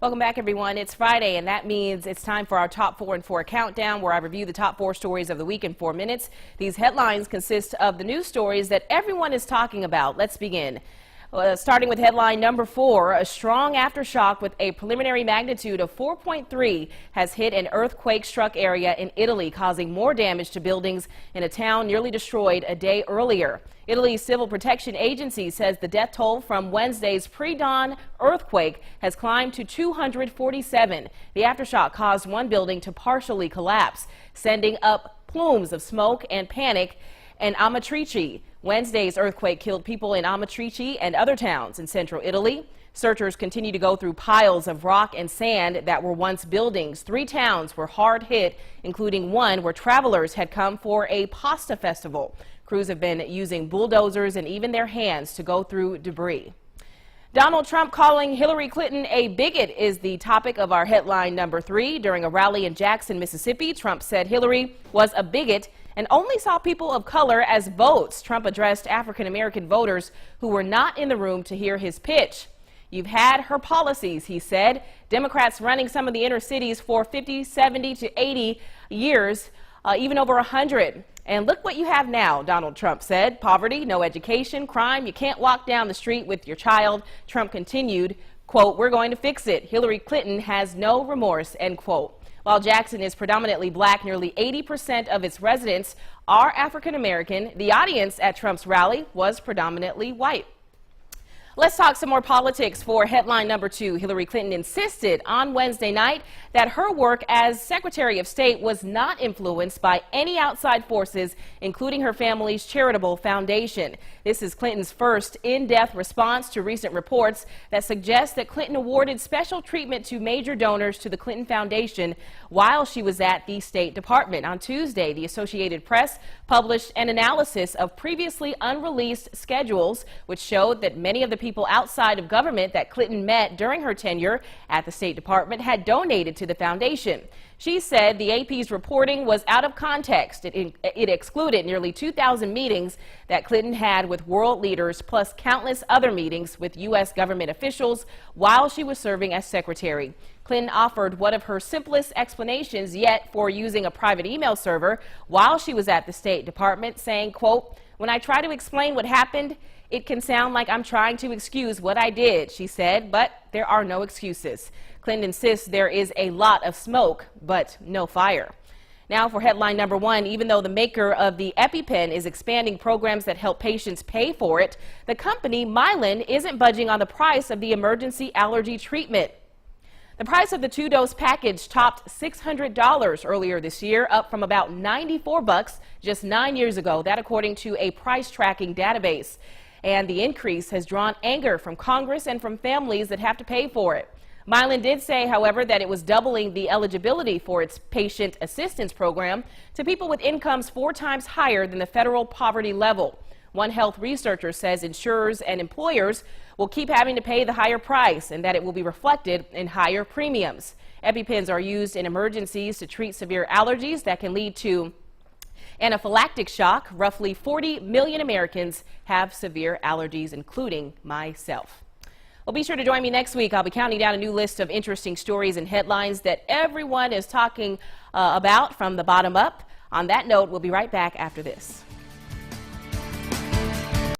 Welcome back, everyone. It's Friday, and that means it's time for our Top 4 in 4 countdown, where I review the top 4 stories of the week in 4 minutes. These headlines consist of the news stories that everyone is talking about. Let's begin. Starting with headline number 4, a strong aftershock with a preliminary magnitude of 4.3 has hit an earthquake-struck area in Italy, causing more damage to buildings in a town nearly destroyed a day earlier. Italy's Civil Protection Agency says the death toll from Wednesday's pre-dawn earthquake has climbed to 247. The aftershock caused one building to partially collapse, sending up plumes of smoke and panic in Amatrice. Wednesday's earthquake killed people in Amatrice and other towns in central Italy. Searchers continue to go through piles of rock and sand that were once buildings. 3 towns were hard hit, including one where travelers had come for a pasta festival. Crews have been using bulldozers and even their hands to go through debris. Donald Trump calling Hillary Clinton a bigot is the topic of our headline number 3. During a rally in Jackson, Mississippi, Trump said Hillary was a bigot and only saw people of color as votes. Trump addressed African-American voters who were not in the room to hear his pitch. You've had her policies, he said. Democrats running some of the inner cities for 50, 70 to 80 years, even over 100. And look what you have now, Donald Trump said. Poverty, no education, crime. You can't walk down the street with your child. Trump continued, quote, "We're going to fix it. Hillary Clinton has no remorse," end quote. While Jackson is predominantly black, nearly 80% of its residents are African American. The audience at Trump's rally was predominantly white. Let's talk some more politics for headline number 2. Hillary Clinton insisted on Wednesday night that her work as Secretary of State was not influenced by any outside forces, including her family's charitable foundation. This is Clinton's first in-depth response to recent reports that suggest that Clinton awarded special treatment to major donors to the Clinton Foundation while she was at the State Department. On Tuesday, the Associated Press published an analysis of previously unreleased schedules, which showed that many of the people outside of government that Clinton met during her tenure at the State Department had donated to the foundation. She said the AP's reporting was out of context. It excluded nearly 2,000 meetings that Clinton had with world leaders, plus countless other meetings with U.S. government officials while she was serving as secretary. Clinton offered one of her simplest explanations yet for using a private email server while she was at the State Department, saying, quote, "When I try to explain what happened, it can sound like I'm trying to excuse what I did," she said, but there are no excuses. Clinton insists there is a lot of smoke, but no fire. Now for headline number 1, even though the maker of the EpiPen is expanding programs that help patients pay for it, the company, Mylan, isn't budging on the price of the emergency allergy treatment. The price of the 2-dose package topped $600 earlier this year, up from about $94 just 9 years ago. That according to a price tracking database. And the increase has drawn anger from Congress and from families that have to pay for it. Mylan did say, however, that it was doubling the eligibility for its patient assistance program to people with incomes 4 times higher than the federal poverty level. One health researcher says insurers and employers will keep having to pay the higher price and that it will be reflected in higher premiums. EpiPens are used in emergencies to treat severe allergies that can lead to anaphylactic shock. Roughly 40 million Americans have severe allergies, including myself. Well, be sure to join me next week. I'll be counting down a new list of interesting stories and headlines that everyone is talking about from the bottom up. On that note, we'll be right back after this.